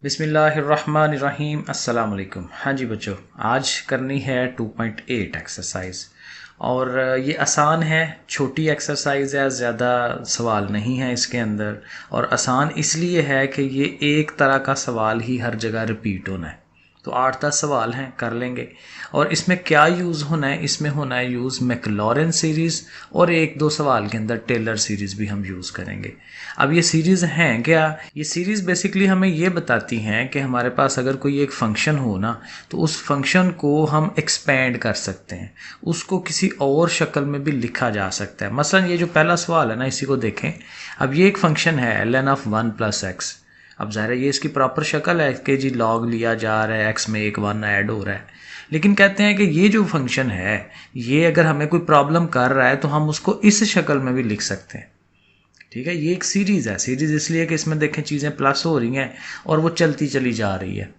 बिस्मिल्लाहिर्रहमानिर्रहीम अस्सलाम वालेकुम। हाँ जी बच्चों, आज करनी है 2.8 एक्सरसाइज और ये आसान है, छोटी एक्सरसाइज है, ज़्यादा सवाल नहीं है इसके अंदर। और आसान इसलिए है कि ये एक तरह का सवाल ही हर जगह रिपीट होना है। तो 8-10 सवाल हैं, कर लेंगे। और इसमें क्या यूज़ होना है, इसमें होना है यूज़ मैक्लॉरेन सीरीज़ और एक दो सवाल के अंदर टेलर सीरीज़ भी हम यूज़ करेंगे। अब ये सीरीज़ हैं क्या? ये सीरीज़ बेसिकली हमें ये बताती हैं कि हमारे पास अगर कोई एक फंक्शन हो ना, तो उस फंक्शन को हम एक्सपेंड कर सकते हैं, उसको किसी और शक्ल में भी लिखा जा सकता है। मसलन ये जो पहला सवाल है ना, इसी को देखें। अब ये एक फंक्शन है ln ऑफ 1+x। अब ज़ाहिर है ये इसकी प्रॉपर शक्ल है कि जी लॉग लिया जा रहा है, x में एक 1 ऐड हो रहा है। लेकिन कहते हैं कि ये जो फंक्शन है, ये अगर हमें कोई प्रॉब्लम कर रहा है तो हम उसको इस शक्ल में भी लिख सकते हैं। ठीक है, ये एक सीरीज़ है। सीरीज़ इसलिए कि इसमें देखें चीज़ें प्लस हो रही हैं और वो चलती चली जा रही है।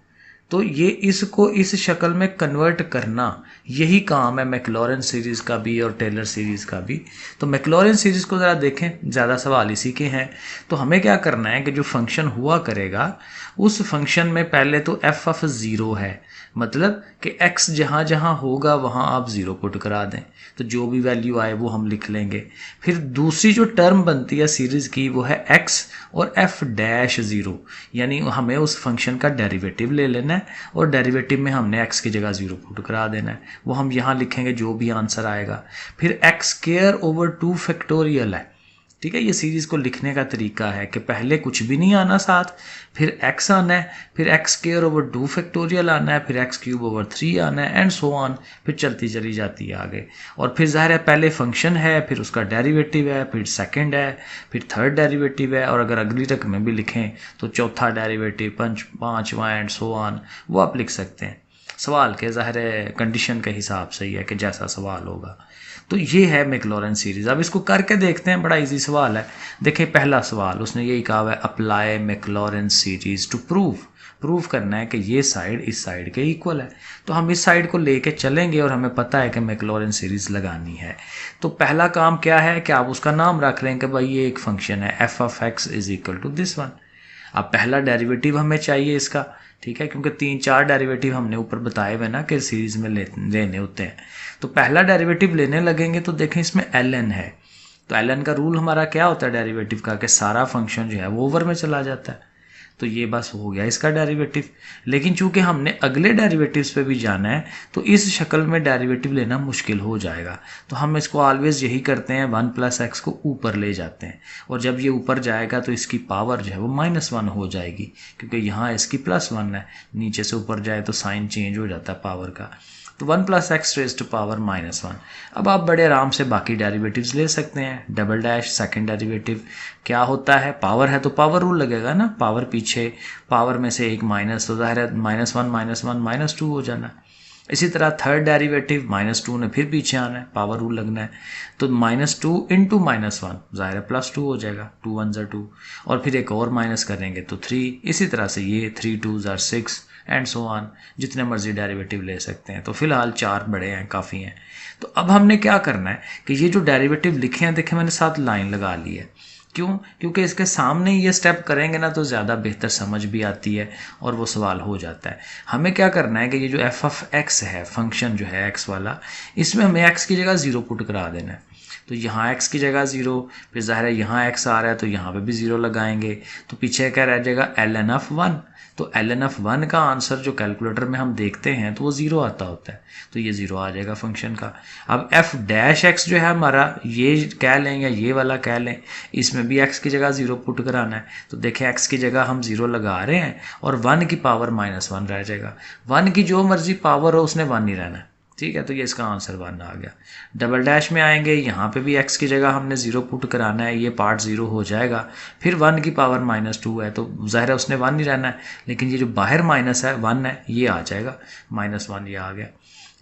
तो ये इसको इस शक्ल में कन्वर्ट करना, यही काम है मैक्लॉरेन सीरीज़ का भी और टेलर सीरीज़ का भी। तो मैक्लॉरेन सीरीज़ को ज़रा देखें, ज़्यादा सवाल इसी के हैं। तो हमें क्या करना है कि जो फंक्शन हुआ करेगा, उस फंक्शन में पहले तो एफ ऑफ ज़ीरो है, मतलब कि x जहाँ जहाँ होगा वहाँ आप ज़ीरो पुट करा दें, तो जो भी वैल्यू आए वो हम लिख लेंगे। फिर दूसरी जो टर्म बनती है सीरीज़ की, वो है x और f डैश ज़ीरो, यानी हमें उस फंक्शन का डेरिवेटिव ले लेना है और डेरिवेटिव में हमने x की जगह ज़ीरो पुट करा देना है। वो हम यहाँ लिखेंगे जो भी आंसर आएगा। फिर x स्क्वायर ओवर 2 फैक्टोरियल है। ठीक है, ये सीरीज़ को लिखने का तरीका है कि पहले कुछ भी नहीं आना साथ, फिर x आना है, फिर x स्क्वायर ओवर 2 फैक्टोरियल आना है, फिर x क्यूब ओवर 3 आना है, एंड सो ऑन। फिर चलती चली जाती है आगे। और फिर ज़ाहिर है पहले फंक्शन है, फिर उसका डेरिवेटिव है, फिर सेकंड है, फिर थर्ड डेरिवेटिव है, और अगर अगली रकम में भी लिखें तो चौथा डेरिवेटिव, पाँचवा, एंड सो ऑन, वो आप लिख सकते हैं। सवाल के ज़ाहिर है कंडीशन के हिसाब से ही है कि जैसा सवाल होगा। तो ये है मैक्लॉरेन सीरीज़। अब इसको करके देखते हैं, बड़ा इजी सवाल है। देखिए पहला सवाल उसने यही कहा हुआ है, अप्लाई मैक्लॉरेन सीरीज़ टू प्रूव करना है कि ये साइड इस साइड के इक्वल है। तो हम इस साइड को लेके चलेंगे और हमें पता है कि मैक्लॉरेन सीरीज़ लगानी है। तो पहला काम क्या है कि आप उसका नाम रख लें कि भाई ये एक फंक्शन है, f of x is equal to this one. अब पहला डेरिवेटिव हमें चाहिए इसका, ठीक है, क्योंकि 3-4 डेरिवेटिव हमने ऊपर बताए हुए ना कि सीरीज़ में लेने होते हैं। तो पहला डेरिवेटिव लेने लगेंगे तो देखें इसमें ln है। तो ln का रूल हमारा क्या होता है डेरिवेटिव का, कि सारा फंक्शन जो है वो ओवर में चला जाता है। तो ये बस हो गया इसका डेरिवेटिव। लेकिन चूंकि हमने अगले डेरिवेटिव्स पे भी जाना है, तो इस शक्ल में डेरिवेटिव लेना मुश्किल हो जाएगा। तो हम इसको ऑलवेज यही करते हैं, 1+x को ऊपर ले जाते हैं, और जब ये ऊपर जाएगा तो इसकी पावर जो है वो -1 हो जाएगी, क्योंकि यहाँ इसकी +1 है। नीचे से ऊपर जाए तो साइन चेंज हो जाता है पावर का। तो 1+x रेज़ टू पावर -1। अब आप बड़े आराम से बाकी डेरिवेटिव्स ले सकते हैं। डबल डैश सेकंड डेरिवेटिव क्या होता है, पावर है तो पावर रूल लगेगा ना, पावर पीछे, पावर में से एक माइनस, तो ज़ाहिर है -1 -1 -2 हो जाना। इसी तरह थर्ड डेरिवेटिव -2 ने फिर पीछे आना है, पावर रूल लगना है, तो -2 इंटू -1, ज़ाहिर है +2 हो जाएगा, 2 1 ज़ा 2, और फिर एक और माइनस करेंगे तो 3। इसी तरह से ये 3 2 ज़ा 6 एंड सो ऑन, जितने मर्जी डेरिवेटिव ले सकते हैं। तो फिलहाल 4 बड़े हैं, काफ़ी हैं। तो अब हमने क्या करना है कि ये जो डेरिवेटिव लिखे हैं, देखें मैंने साथ लाइन लगा ली है। क्यों? क्योंकि इसके सामने ये स्टेप करेंगे ना तो ज़्यादा बेहतर समझ भी आती है और वो सवाल हो जाता है। हमें क्या करना है कि ये जो एफ ऑफ एक्स है, फंक्शन जो है एक्स वाला, इसमें हमें एक्स की जगह ज़ीरो पुट करा देना है। तो यहाँ x की जगह 0, फिर ज़ाहिर है यहाँ x आ रहा है तो यहाँ पे भी 0 लगाएंगे, तो पीछे क्या रह जाएगा, ln ऑफ 1। तो ln ऑफ 1 का आंसर जो कैलकुलेटर में हम देखते हैं तो वो 0 आता होता है, तो ये 0 आ जाएगा फंक्शन का। अब f डैश x जो है हमारा, ये कह लें या ये वाला कह लें, इसमें भी x की जगह 0 पुट कराना है। तो देखें x की जगह हम 0 लगा रहे हैं और 1 की पावर -1 रह जाएगा। 1 की जो मर्जी पावर हो उसने 1 ही रहना है, ठीक है। तो ये इसका आंसर 1 आ गया। डबल डैश में आएंगे, यहाँ पे भी x की जगह हमने 0 पुट कराना है, ये पार्ट 0 हो जाएगा। फिर 1 की पावर -2 है तो ज़ाहिर है उसने 1 ही रहना है, लेकिन ये जो बाहर माइनस है 1 है, ये आ जाएगा -1, ये आ गया।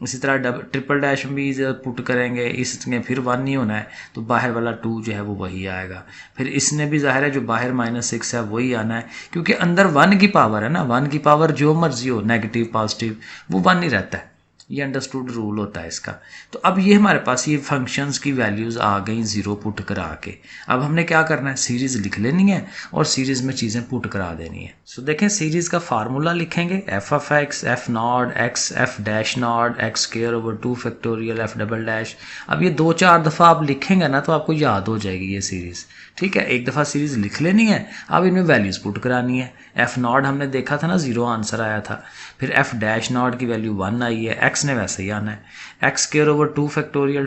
इसी तरह ट्रिपल डैश में भी पुट करेंगे, इसमें फिर 1 ही होना है, तो बाहर वाला 2 जो है वो वही आएगा। फिर इसने भी ज़ाहिर है जो बाहर -6 है वही आना है, क्योंकि अंदर 1 की पावर है ना, 1 की पावर जो मर्जी हो, नेगेटिव पॉजिटिव, वो 1 ही रहता है। ये अंडरस्टूड रूल होता है इसका। तो अब ये हमारे पास ये फंक्शंस की वैल्यूज़ आ गई 0 पुट करा के। अब हमने क्या करना है, सीरीज़ लिख लेनी है और सीरीज़ में चीज़ें पुट करा देनी है। सो देखें, सीरीज़ का फार्मूला लिखेंगे f of x F not x F dash not x square over 2 factorial F double dash. अब ये 2-4 दफ़ा आप लिखेंगे ना तो आपको याद हो जाएगी ये सीरीज़। ठीक है, एक दफ़ा सीरीज़ लिख लेनी है। अब इनमें वैल्यूज़ पुट करानी है। एफ़ नॉट हमने देखा था ना 0 आंसर आया था, फिर एफ़ डैश नॉट की वैल्यू 1 आई है, एक्स ने वैसे ही आना है, एक्स स्क्वायर ओवर 2 फैक्टोरियल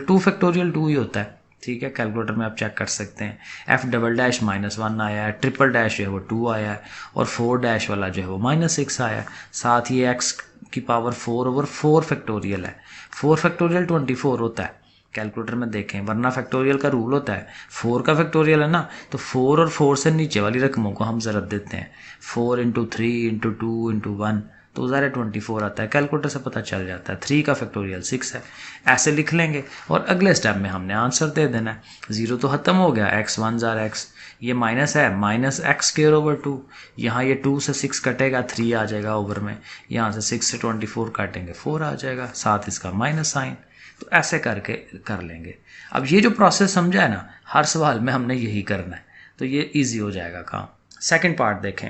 2 ही होता है। ठीक है, कैलकुलेटर में आप चेक कर सकते हैं। एफ़ डबल डैश -1 आया है, ट्रिपल डैश जो है वो 2 आया है और 4 डैश वाला जो है वो -6 आया है। साथ ही एक्स की पावर 4 ओवर 4 फैक्टोरियल है। 4 फैक्टोरियल 24 होता है, कैलकुलेटर में देखें, वरना फैक्टोरियल का रूल होता है 4 का फैक्टोरियल है ना, तो 4 और 4 से नीचे वाली रकमों को हम ज़रब देते हैं। 4 × 3 × 2 × 1 तो ज़रा 24 आता है, कैलकुलेटर से पता चल जाता है। 3 का फैक्टोरियल 6 है। ऐसे लिख लेंगे और अगले स्टेप में हमने आंसर दे देना है। 0 तो ख़त्म हो गया, x 1 जार x, ये माइनस है, माइनस एक्स स्क्वायर ओवर 2, यहाँ ये 2 से 6 कटेगा 3 आ जाएगा ओवर में, यहाँ से 6 से 24 काटेंगे 4 आ जाएगा, साथ इसका माइनस साइन। तो ऐसे करके कर लेंगे। अब ये जो प्रोसेस समझा है ना, हर सवाल में हमने यही करना है, तो ये इजी हो जाएगा काम। सेकंड पार्ट देखें,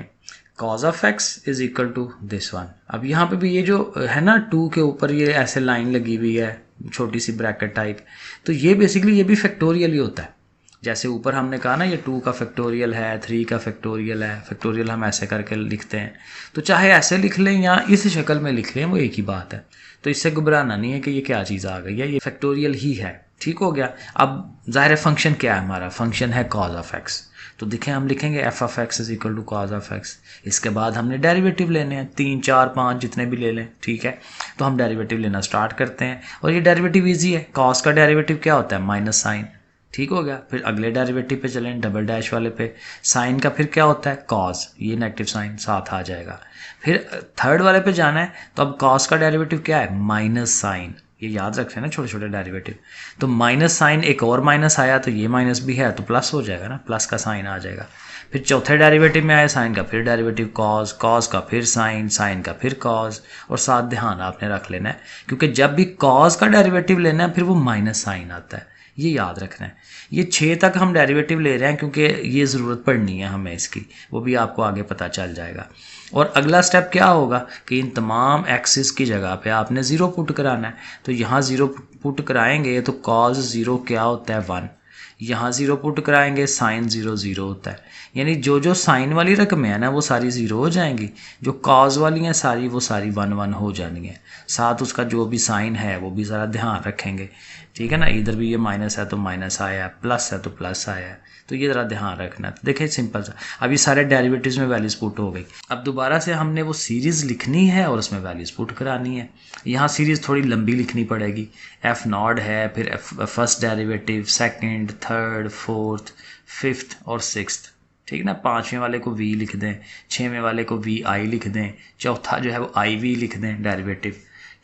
cos of x is equal to this one. अब यहाँ पे भी ये जो है ना 2 के ऊपर ये ऐसे लाइन लगी हुई है, छोटी सी ब्रैकेट टाइप, तो ये बेसिकली ये भी फैक्टोरियल ही होता है। जैसे ऊपर हमने कहा ना ये 2 का फैक्टोरियल है, 3 का फैक्टोरियल है, फैक्टोरियल हम ऐसे करके लिखते हैं, तो चाहे ऐसे लिख लें या इस शक्ल में लिख लें, वो एक ही बात है। तो इससे घबराना नहीं है कि ये क्या चीज़ आ गई है, ये फैक्टोरियल ही है। ठीक हो गया। अब ज़ाहिर फंक्शन क्या है हमारा, फंक्शन है cos ऑफ x। तो देखें, हम लिखेंगे f of x is equal to cos of x. इसके बाद हमने डेरिवेटिव लेने हैं, 3, 4, 5 जितने भी ले लें। ठीक है, तो हम डेरिवेटिव लेना स्टार्ट करते हैं और ये डेरिवेटिव इजी है। कॉस का डेरिवेटिव क्या होता है, माइनस साइन। ठीक हो गया। फिर अगले डेरिवेटिव पे चलें, डबल डैश वाले पे, साइन का फिर क्या होता है, कॉस, ये नेगेटिव साइन साथ आ जाएगा। फिर थर्ड वाले पे जाना है, तो अब कॉस का डेरिवेटिव क्या है, माइनस साइन। ये याद रखें ना छोटे छोटे डेरिवेटिव। तो माइनस साइन, एक और माइनस आया तो ये माइनस भी है तो प्लस हो जाएगा ना, प्लस का साइन आ जाएगा। फिर चौथे डेरिवेटिव में आया साइन का फिर डेरिवेटिव कॉस, कॉस का फिर साइन, साइन का फिर कॉस। और साथ ध्यान आपने रख लेना है, क्योंकि जब भी कॉस का डेरिवेटिव लेना है फिर वो माइनस साइन आता है, ये याद रखना है। ये 6 तक हम डेरिवेटिव ले रहे हैं क्योंकि ये ज़रूरत पड़नी है हमें इसकी, वो भी आपको आगे पता चल जाएगा। और अगला स्टेप क्या होगा कि इन तमाम एक्सिस की जगह पे आपने 0 पुट कराना है। तो यहाँ 0 पुट कराएंगे तो कॉस 0 क्या होता है, 1। यहाँ 0 पुट कराएंगे, साइन 0 0 होता है। यानी जो जो साइन वाली रकमें हैं ना वो सारी 0 हो जाएंगी, जो कॉज वाली हैं सारी वो सारी 1 1 हो जानी है। साथ उसका जो भी साइन है वो भी ज़रा ध्यान रखेंगे। ठीक है ना, इधर भी ये माइनस है तो माइनस आया है, प्लस है तो प्लस आया है, तो ये ज़रा ध्यान रखना है। देखिए सिंपल सा, अब ये सारे डेरिवेटिव्स में वैल्यूज पुट हो गई। अब दोबारा से हमने वो सीरीज़ लिखनी है और उसमें वैल्यूज पुट करानी है। यहाँ सीरीज़ थोड़ी लंबी लिखनी पड़ेगी। एफ नॉट है, फिर first derivative, second, third, fourth, fifth और सिक्स्थ। ठीक है ना, 5वें वाले को वी लिख दें, 6वें वाले को वी आई लिख दें, चौथा जो है वो आई वी लिख दें डेरिवेटिव।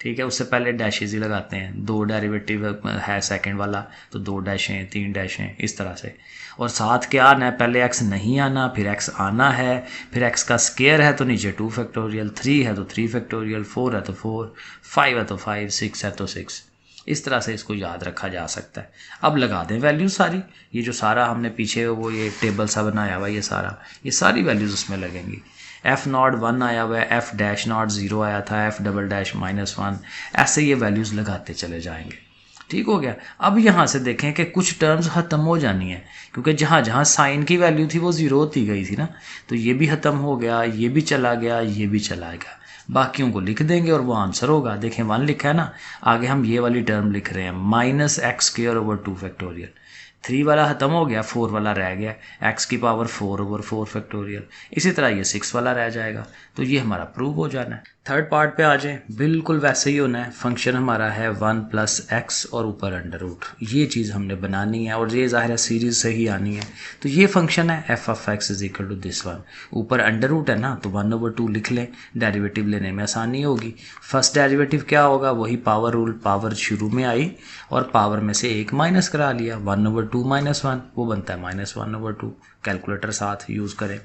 ठीक है, उससे पहले डैशेज ही लगाते हैं। 2 डेरिवेटिव है सेकंड वाला तो 2 डैशें, 3 डैशें, इस तरह से। और साथ क्या आना है, पहले एक्स नहीं आना, फिर एक्स आना है, फिर एक्स का स्क्वायर है तो नीचे 2 फैक्टोरियल, 3 है तो 3 फैक्टोरियल, 4 है तो 4, 5 है तो 5, 6 है तो 6। इस तरह से इसको याद रखा जा सकता है। अब लगा दें वैल्यूज सारी, ये जो सारा हमने पीछे वो ये टेबल सा बनाया हुआ, ये सारी वैल्यूज उसमें लगेंगी। एफ नॉट 1 आया हुआ है, एफ डैश नॉट 0 आया था, एफ डबल डैश -1, ऐसे ये वैल्यूज़ लगाते चले जाएंगे। ठीक हो गया। अब यहाँ से देखें कि कुछ टर्म्स ख़त्म हो जानी है, क्योंकि जहाँ जहाँ साइन की वैल्यू थी वो 0 होती गई थी ना, तो ये भी ख़त्म हो गया, ये भी चला गया, ये भी चला गया। बाकियों को लिख देंगे और वो आंसर होगा। देखें 1 लिखा है ना, आगे हम ये वाली टर्म लिख रहे हैं, -x² / 2 फैक्टोरियल। 3 वाला ख़त्म हो गया, 4 वाला रह गया, x की पावर 4/4 फैक्टोरियल। इसी तरह ये 6 वाला रह जाएगा। तो ये हमारा प्रूव हो जाना है। थर्ड पार्ट पे आ जाए, बिल्कुल वैसे ही होना है। फंक्शन हमारा है 1 + x और ऊपर अंडर रूट, ये चीज़ हमने बनानी है और ये ज़ाहिर है सीरीज़ से ही आनी है। तो ये फंक्शन है f of x is equal to this one. ऊपर अंडर रूट है ना, तो 1/2 लिख लें, डेरिवेटिव लेने में आसानी होगी। फर्स्ट डेरिवेटिव क्या होगा, वही पावर रूल, पावर शुरू में आई और पावर में से 1 माइनस करा लिया, 1/2 - 1 वो बनता है -1/2। कैलकुलेटर साथ यूज़ करें।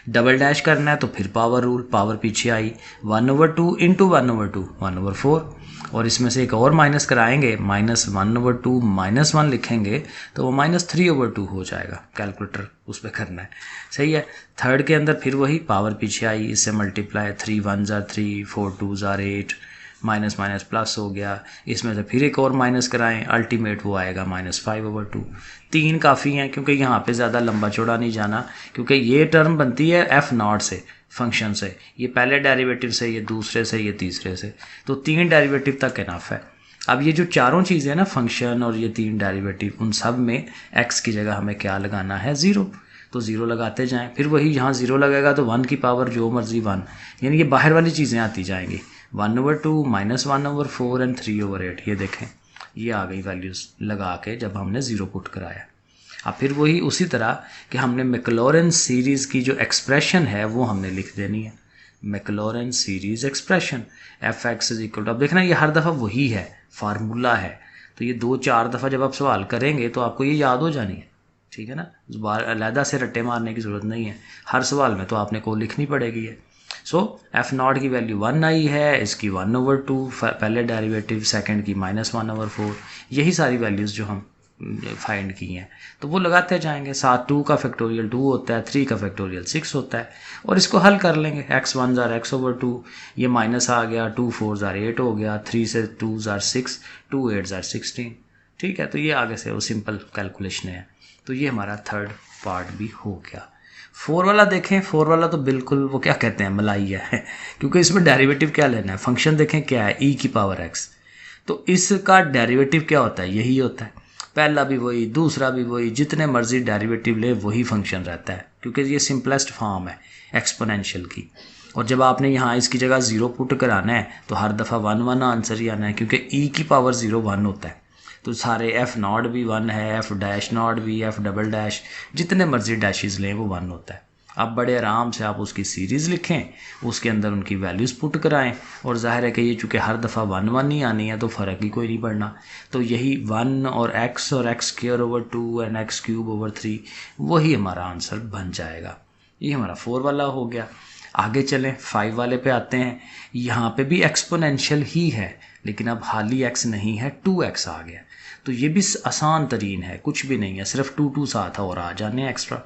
डबल डैश करना है तो फिर पावर रूल, पावर पीछे आई, 1/2 × 1/2 1/4। और इसमें से एक और माइनस कराएंगे, -1/2 -1 लिखेंगे तो वो -3/2 हो जाएगा। कैलकुलेटर उस पर करना है, सही है। थर्ड के अंदर फिर वही पावर पीछे आई, इससे मल्टीप्लाई, 3 1 3, 4 2 8, माइनस माइनस प्लस हो गया। इसमें से फिर एक और माइनस कराएं, अल्टीमेट वो आएगा -5/2। 3 काफ़ी हैं क्योंकि यहाँ पे ज़्यादा लंबा चौड़ा नहीं जाना, क्योंकि ये टर्म बनती है f0 से, फंक्शन से, ये पहले डेरिवेटिव से, ये दूसरे से, ये तीसरे से, तो 3 डेरिवेटिव तक इनफ है। अब ये जो चारों चीज़ें ना, फंक्शन और ये 3 डेरिवेटिव, उन सब में x की जगह हमें क्या लगाना है, 0। तो 0 लगाते जाएं, फिर वही यहाँ 0 लगेगा तो 1 की पावर जो मर्जी 1, यानी ये बाहर वाली चीज़ें आती जाएंगी, 1/2 -1/4 एंड 3/8। ये देखें, ये आ गई वैल्यूज़ लगा के जब हमने 0 पुट कराया। अब फिर वही उसी तरह कि हमने मैक्लॉरेन सीरीज़ की जो एक्सप्रेशन है वो हमने लिख देनी है, मैक्लॉरेन सीरीज़ एक्सप्रेशन f(x) = अब देखना ये हर दफ़ा वही है, फार्मूला है, तो ये 2-4 दफ़ा जब आप सवाल करेंगे तो आपको ये याद हो जानी है, ठीक है ना। अलहदा से रट्टे मारने की ज़रूरत नहीं है, हर सवाल में तो आपने को लिखनी पड़ेगी है। सो f0 की वैल्यू 1 आई है, इसकी 1/2 पहले डेरिवेटिव, सेकंड की -1/4, यही सारी वैल्यूज़ जो हम फाइंड की हैं, तो वो लगाते जाएंगे। साथ 2 का फैक्टोरियल 2 होता है, 3 का फैक्टोरियल 6 होता है, और इसको हल कर लेंगे। x1 x/2, ये माइनस आ गया, 2 4 8 हो गया, 3 से 2 6, 2 8 16, ठीक है। तो ये आगे से वो सिंपल कैलकुलेशन है। तो ये हमारा थर्ड पार्ट भी हो गया। 4 वाला देखें, 4 वाला तो बिल्कुल वो क्या कहते हैं, मलाई है क्योंकि इसमें डेरिवेटिव क्या लेना है, फंक्शन देखें क्या है, e⁻x, तो इसका डेरिवेटिव क्या होता है, यही होता है। पहला भी वही, दूसरा भी वही, जितने मर्जी डेरिवेटिव ले वही फंक्शन रहता है, क्योंकि ये सिंपलेस्ट फॉर्म है एक्सपोनेंशियल की। और जब आपने यहाँ इसकी जगह 0 पुट कराना है तो हर दफ़ा 1 1 आंसर ही आना है, क्योंकि e⁻0 1 होता है। तो सारे f0 भी 1 है, f'0 भी, f', जितने मर्जी डैशेस लें वो 1 होता है। अब बड़े आराम से आप उसकी सीरीज़ लिखें, उसके अंदर उनकी वैल्यूज़ पुट कराएं, और जाहिर है कि ये चूँकि हर दफ़ा 1 1 ही आनी है तो फ़र्क ही कोई नहीं पड़ना। तो यही 1 और x² एंड x³ वही हमारा आंसर बन जाएगा। ये हमारा 4 वाला हो गया। आगे चलें, 5 वाले पे आते हैं। यहाँ पे भी एक्सपोनेंशियल ही है, लेकिन अब हाली x नहीं है, 2x आ गया। तो ये भी आसान तरीन है, कुछ भी नहीं है, सिर्फ 2 साथ और आ जाने एक्स्ट्रा।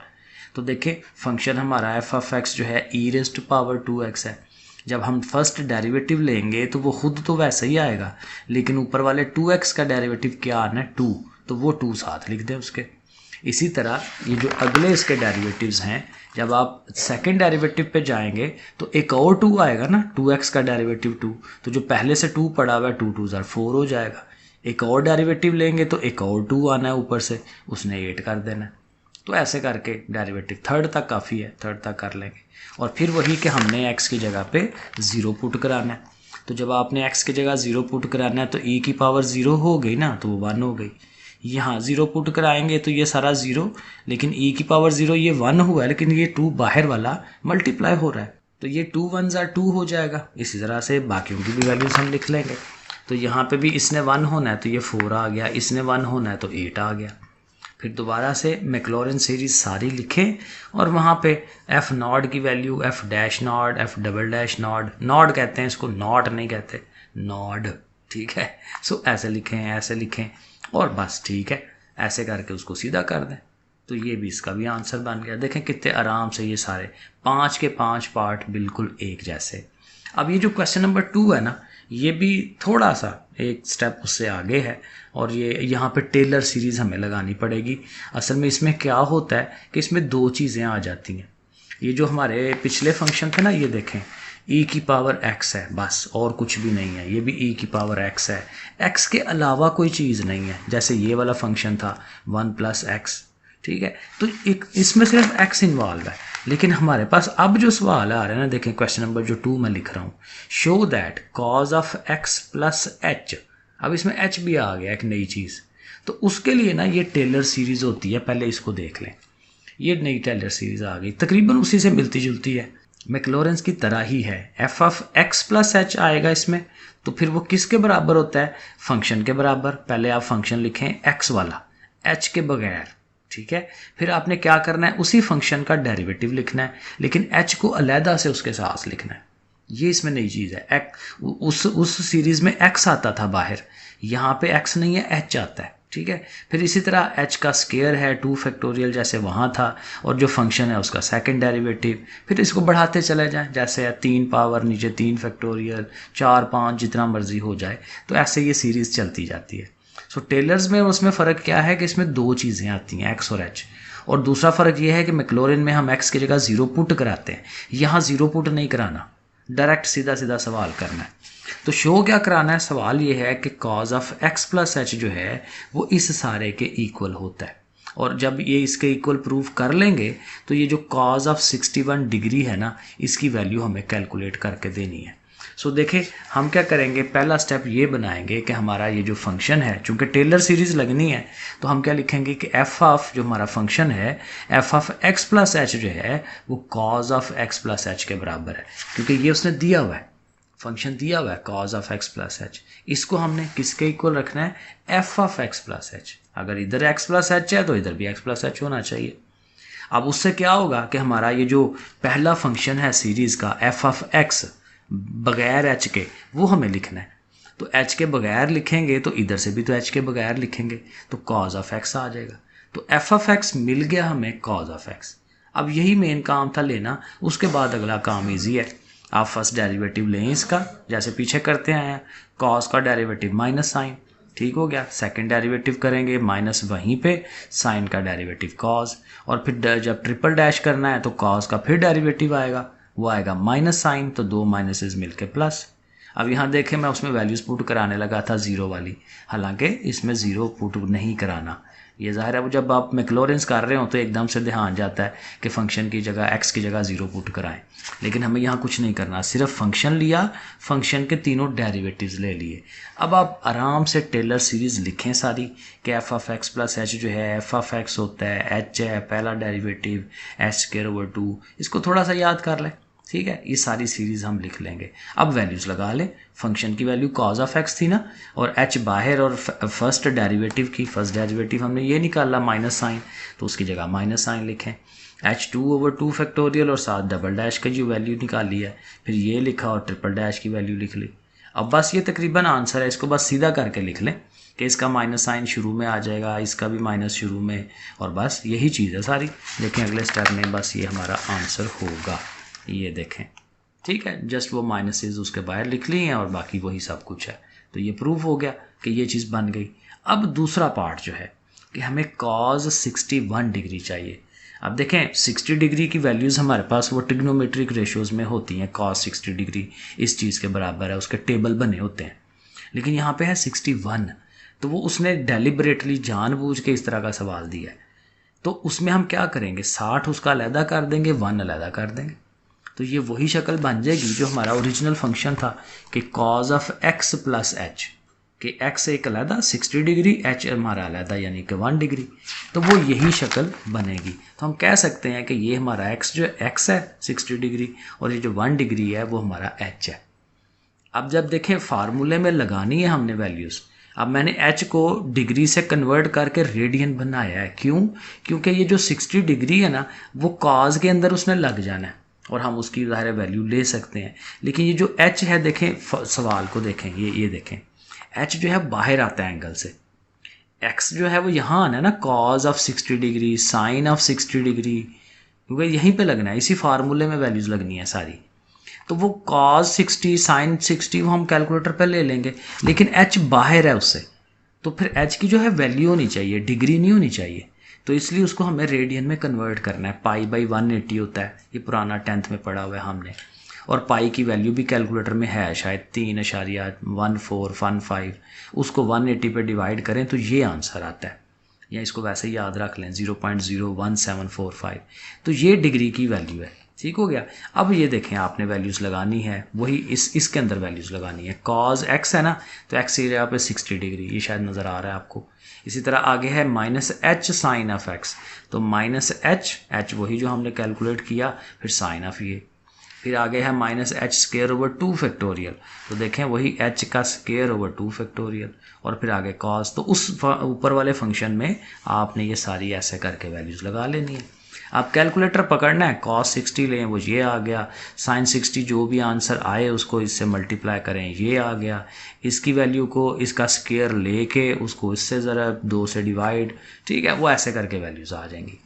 तो देखें, फंक्शन हमारा f(x) जो है e⁻2x है। जब हम फर्स्ट डेरिवेटिव लेंगे तो वो खुद तो वैसे ही आएगा, लेकिन ऊपर वाले 2x का डेरिवेटिव क्या आना है, 2, तो वो 2 साथ लिख दें उसके। इसी तरह ये जो अगले इसके डेरिवेटिव्स हैं, जब आप सेकंड डेरिवेटिव पे जाएंगे तो एक और 2 आएगा ना, 2x का डेरिवेटिव 2, तो जो पहले से 2 पड़ा हुआ है 2 2 4 हो जाएगा। एक और डेरिवेटिव लेंगे तो एक और 2 आना है ऊपर से, उसने 8 कर देना है। तो ऐसे करके डेरिवेटिव थर्ड तक काफ़ी है, थर्ड तक कर लेंगे। और फिर वही कि हमने x की जगह पे 0 पुट कराना है। तो जब आपने x की जगह 0 पुट कराना है तो e⁻0 हो गई ना, तो वो 1 हो गई। यहाँ 0 पुट कराएंगे तो ये सारा 0, लेकिन e⁻0 ये 1 हुआ है, लेकिन ये 2 बाहर वाला मल्टीप्लाई हो रहा है, तो ये 2 1 2 हो जाएगा। इसी तरह से बाकियों की भी वैल्यूज हम लिख लेंगे। तो यहाँ पे भी इसने 1 होना है तो ये 4 आ गया, इसने 1 होना है तो 8 आ गया। फिर दोबारा से मैक्लॉरेन सीरीज सारी लिखें, और वहाँ पे f0 की वैल्यू f'0, f'0, नॉड कहते हैं इसको, नॉट नहीं कहते, नॉड, ठीक है। सो ऐसे लिखें, ऐसे लिखें, और बस ठीक है, ऐसे करके उसको सीधा कर दें। तो ये भी इसका भी आंसर बन गया। देखें कितने आराम से ये सारे 5 के 5 पार्ट बिल्कुल एक जैसे। अब ये जो क्वेश्चन नंबर 2 है ना, ये भी थोड़ा सा एक स्टेप उससे आगे है, और ये यहाँ पे टेलर सीरीज़ हमें लगानी पड़ेगी। असल में इसमें क्या होता है कि इसमें 2 चीज़ें आ जाती हैं। ये जो हमारे पिछले फंक्शन थे ना, ये देखें e⁻x है बस, और कुछ भी नहीं है। ये भी e⁻x है, x के अलावा कोई चीज़ नहीं है। जैसे ये वाला फंक्शन था 1 + x, ठीक है। तो एक इसमें सिर्फ x इन्वॉल्व है, लेकिन हमारे पास अब जो सवाल आ रहा है ना, देखें क्वेश्चन नंबर जो 2 मैं लिख रहा हूँ, show that cos of x + h। अब इसमें h भी आ गया, एक नई चीज़। तो उसके लिए ना ये टेलर सीरीज़ होती है, पहले इसको देख लें। ये नई टेलर सीरीज़ आ गई, तकरीबन उसी से मिलती जुलती है, मैक्लॉरेंस की तरह ही है। f(x + h) आएगा इसमें, तो फिर वो किसके बराबर होता है, फंक्शन के बराबर। पहले आप फंक्शन लिखें x वाला, h के बगैर, ठीक है। फिर आपने क्या करना है, उसी फंक्शन का डेरिवेटिव लिखना है, लेकिन h को अलहदा से उसके साथ लिखना है। ये इसमें नई चीज़ है। उस सीरीज़ में x आता था बाहर, यहाँ पे x नहीं है, h आता है। ठीक है, फिर इसी तरह h का स्केयर है 2 फैक्टोरियल जैसे वहाँ था, और जो फंक्शन है उसका सेकंड डेरिवेटिव। फिर इसको बढ़ाते चले जाएं, जैसे 3 पावर नीचे 3 फैक्टोरियल 4 5 जितना मर्जी हो जाए, तो ऐसे ये सीरीज़ चलती जाती है। सो टेलर्स में उसमें फ़र्क क्या है कि इसमें दो चीज़ें आती हैं, x और h। और दूसरा फ़र्क ये है कि मैक्लॉरिन में हम x की जगह 0 पुट कराते हैं, यहाँ 0 पुट नहीं कराना, डायरेक्ट सीधा सीधा सवाल करना है। तो शो क्या कराना है, सवाल ये है कि cause of x plus H जो है वो इस सारे के इक्वल होता है, और जब ये इसके इक्वल प्रूव कर लेंगे तो ये जो कॉज ऑफ 61 डिग्री है ना, इसकी वैल्यू हमें कैलकुलेट करके देनी है। सो देखें हम क्या करेंगे, पहला स्टेप ये बनाएंगे कि हमारा ये जो फंक्शन है, चूंकि टेलर सीरीज़ लगनी है, तो हम क्या लिखेंगे कि एफ ऑफ जो हमारा फंक्शन है, f of x plus H जो है वो cause of x plus H के बराबर है, क्योंकि ये उसने दिया हुआ है, फंक्शन दिया हुआ है cause of x plus H. इसको हमने किसके इक्वल रखना है, f of x plus H. अगर इधर एक्स प्लस एच है तो इधर भी एक्स प्लस एच होना चाहिए। अब उससे क्या होगा कि हमारा ये जो पहला फंक्शन है सीरीज़ का, एफ ऑफ एक्स बगैर एच के, वो हमें लिखना है। तो एच के बगैर लिखेंगे तो इधर से भी तो एच के बगैर लिखेंगे, तो कॉज ऑफ एक्स आ जाएगा। तो एफ ऑफ एक्स मिल गया हमें कॉज ऑफ एक्स। अब यही मेन काम था लेना, उसके बाद अगला काम इजी है। आप फर्स्ट डेरिवेटिव लें इसका, जैसे पीछे करते आए हैं, कॉस का डेरिवेटिव माइनस साइन, ठीक हो गया। सेकंड डेरिवेटिव करेंगे माइनस वहीं पे साइन का डेरिवेटिव कॉस, और फिर जब ट्रिपल डैश करना है तो कॉस का फिर डेरिवेटिव आएगा, वो आएगा माइनस साइन, तो दो माइनसेस मिलके प्लस। अब यहाँ देखें मैं उसमें वैल्यूज़ पुट कराने लगा था ज़ीरो वाली, हालांकि इसमें ज़ीरो पुट नहीं कराना। ये ज़ाहिर है वो जब आप मैक्लॉरिन्स कर रहे हो तो एकदम से ध्यान जाता है कि फ़ंक्शन की जगह एक्स की जगह ज़ीरो पुट कराएं, लेकिन हमें यहाँ कुछ नहीं करना, सिर्फ फंक्शन लिया, फंक्शन के तीनों डेरिवेटिव्स ले लिए। अब आप आराम से टेलर सीरीज़ लिखें सारी कि F of x plus H जो है, एफ ऑफ एक्स होता है, एच है पहला डेरिवेटिव, एच स्क्वायर ओवर 2, इसको थोड़ा सा याद कर लें, ठीक है। ये सारी सीरीज़ हम लिख लेंगे। अब वैल्यूज़ लगा लें, फंक्शन की वैल्यू कॉज ऑफ एक्स थी ना, और एच बाहर, और फर्स्ट डेरिवेटिव की, फर्स्ट डेरिवेटिव हमने ये निकाला माइनस साइन, तो उसकी जगह माइनस साइन लिखें। एच 2 ओवर 2 फैक्टोरियल और साथ डबल डैश की जो वैल्यू निकाली है, फिर ये लिखा और ट्रिपल डैश की वैल्यू लिख ली। अब बस ये तकरीबन आंसर है, इसको बस सीधा करके लिख लें कि इसका माइनस साइन शुरू में आ जाएगा, इसका भी माइनस शुरू में, और बस यही चीज़ है सारी। देखें अगले स्टेप में बस ये हमारा आंसर होगा, ये देखें, ठीक है। जस्ट वो माइनसेस उसके बाहर लिख लिए हैं और बाकी वही सब कुछ है। तो ये प्रूफ हो गया कि ये चीज़ बन गई। अब दूसरा पार्ट जो है कि हमें कॉज 61 डिग्री चाहिए। अब देखें 60 डिग्री की वैल्यूज़ हमारे पास वो ट्रिग्नोमेट्रिक रेशियोज़ में होती हैं, कॉज 60 डिग्री इस चीज़ के बराबर है, उसके टेबल बने होते हैं, लेकिन यहाँ पे है 61, तो वो उसने डेलिबरेटली जानबूझ के इस तरह का सवाल दिया है। तो उसमें हम क्या करेंगे, 60 उसका अलहदा कर देंगे, 1 अलहदा कर देंगे, तो ये वही शक्ल बन जाएगी जो हमारा ओरिजिनल फंक्शन था कि cause of x plus H, कि एक्स एक अलहदा 60 डिग्री, एच हमारा अलहदा यानी कि 1 डिग्री, तो वो यही शक्ल बनेगी। तो हम कह सकते हैं कि ये हमारा एक्स जो एक्स है 60 डिग्री, और ये जो 1 डिग्री है वो हमारा एच है। अब जब देखें फार्मूले में लगानी है हमने वैल्यूज़, अब मैंने एच को डिग्री से कन्वर्ट करके रेडियन बनाया है, क्यों, क्योंकि ये जो 60 डिग्री है ना वो कॉज के अंदर उसने लग जाना है और हम उसकी ज़ाहिर वैल्यू ले सकते हैं। लेकिन ये जो एच है, देखें सवाल को देखें, ये देखें एच जो है बाहर आता है एंगल से, एक्स जो है वो यहाँ आना है ना, cos of 60 degree, sine of 60 degree, क्योंकि यहीं पे लगना है, इसी फार्मूले में वैल्यूज़ लगनी है सारी। तो वो कॉज 60 साइन 60 वो हम कैलकुलेटर पे ले लेंगे, लेकिन एच बाहर है उससे, तो फिर एच की जो है वैल्यू होनी चाहिए, डिग्री नहीं होनी चाहिए। तो इसलिए उसको हमें रेडियन में कन्वर्ट करना है। पाई बाई 180 होता है, ये पुराना 10th में पढ़ा हुआ है हमने, और पाई की वैल्यू भी कैलकुलेटर में है शायद 3.1415, उसको 180 पे डिवाइड करें तो ये आंसर आता है, या इसको वैसे ही याद रख लें 0.01745, तो ये डिग्री की वैल्यू है, ठीक हो गया। अब ये देखें आपने वैल्यूज़ लगानी है, वही इसके अंदर वैल्यूज़ लगानी है। कॉज एक्स है ना, तो एक्स की जगह पे 60 डिग्री, ये शायद नज़र आ रहा है आपको। इसी तरह आगे है minus h sine of x, तो माइनस एच वही जो हमने कैलकुलेट किया, फिर साइन ऑफ ये, फिर आगे है minus H square over 2 factorial, तो देखें वही एच का स्क्वायर ओवर 2 फैक्टोरियल, और फिर आगे कॉस। तो उस ऊपर वाले फंक्शन में आपने ये सारी ऐसे करके वैल्यूज़ लगा लेनी है। आप कैलकुलेटर पकड़ना है, cos 60 लें वो ये आ गया, sin 60 जो भी आंसर आए उसको इससे मल्टीप्लाई करें ये आ गया, इसकी वैल्यू को इसका स्क्वायर लेके उसको इससे ज़रा 2 से डिवाइड, ठीक है, वो ऐसे करके वैल्यूज़ आ जाएंगी।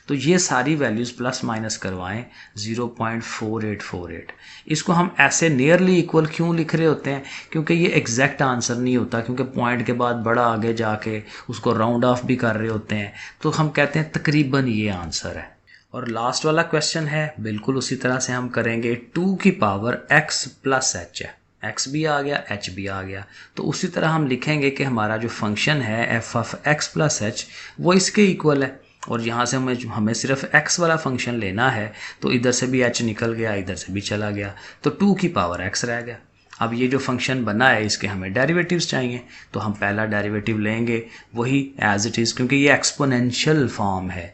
तो ये सारी वैल्यूज़ प्लस माइनस करवाएं 0.4848। इसको हम ऐसे नियरली इक्वल क्यों लिख रहे होते हैं, क्योंकि ये एग्जैक्ट आंसर नहीं होता, क्योंकि पॉइंट के बाद बड़ा आगे जाके उसको राउंड ऑफ भी कर रहे होते हैं, तो हम कहते हैं तकरीबन ये आंसर है। और लास्ट वाला क्वेश्चन है बिल्कुल उसी तरह से हम करेंगे, 2 की पावर x प्लस एच है, x भी आ गया h भी आ गया, तो उसी तरह हम लिखेंगे कि हमारा जो फंक्शन है f of x plus H वो इसके इक्वल है, और यहाँ से हमें सिर्फ x वाला फंक्शन लेना है, तो इधर से भी h निकल गया इधर से भी चला गया, तो 2 की पावर x रह गया। अब ये जो फंक्शन बना है इसके हमें डेरिवेटिव्स चाहिए, तो हम पहला डेरिवेटिव लेंगे वही एज इट इज़, क्योंकि ये एक्सपोनेंशियल फॉर्म है।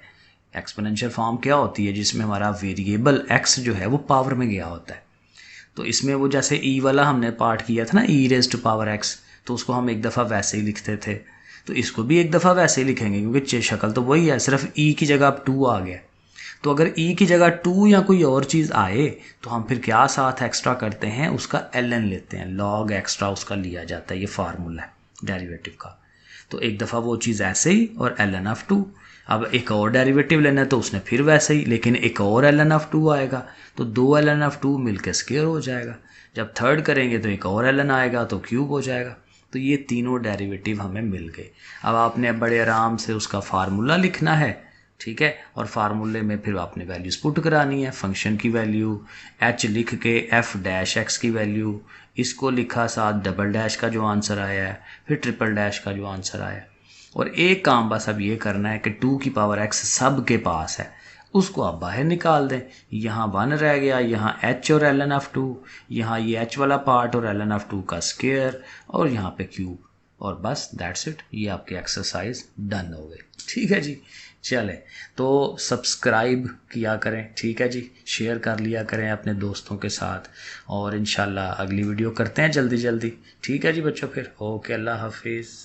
एक्सपोनेंशियल फॉर्म क्या होती है, जिसमें हमारा वेरिएबल x जो है वो पावर में गया होता है। तो इसमें वो जैसे e वाला हमने पार्ट किया था ना, e raise to power x, तो उसको हम एक दफ़ा वैसे ही लिखते थे, तो इसको भी एक दफ़ा वैसे ही लिखेंगे, क्योंकि शक्ल तो वही है, सिर्फ e की जगह अब 2 आ गया। तो अगर e की जगह 2 या कोई और चीज़ आए तो हम फिर क्या साथ एक्स्ट्रा करते हैं, उसका ln लेते हैं, log एक्स्ट्रा उसका लिया जाता है, ये फार्मूला है डेरिवेटिव का। तो एक दफ़ा वो चीज़ ऐसे ही और ln ऑफ 2, अब एक और डेरिवेटिव लेना है तो उसने फिर वैसे ही, लेकिन एक और ln ऑफ 2 आएगा, तो 2 ln ऑफ 2 मिलकर स्क्वायर हो जाएगा, जब थर्ड करेंगे तो एक और ln आएगा तो क्यूब हो जाएगा। तो ये तीनों डेरिवेटिव हमें मिल गए। अब आपने बड़े आराम से उसका फार्मूला लिखना है, ठीक है, और फार्मूले में फिर आपने वैल्यूज पुट करानी है, फंक्शन की वैल्यू h लिख के f डैश x की वैल्यू, इसको लिखा, साथ डबल डैश का जो आंसर आया है, फिर ट्रिपल डैश का जो आंसर आया है। और एक काम बस अब ये करना है कि 2 की पावर x सब के पास है, उसको आप बाहर निकाल दें। यहाँ 1 रह गया, यहाँ h और ln ऑफ 2, यहाँ ये h वाला पार्ट और ln ऑफ 2 का स्क्वायर, और यहाँ पे क्यूब, और बस दैट्स इट, ये आपकी एक्सरसाइज डन हो गई। ठीक है जी, चले तो सब्सक्राइब किया करें, ठीक है जी, शेयर कर लिया करें अपने दोस्तों के साथ, और इंशाल्लाह अगली वीडियो करते हैं जल्दी जल्दी। ठीक है जी बच्चों, फिर ओके, अल्लाह हाफिज़।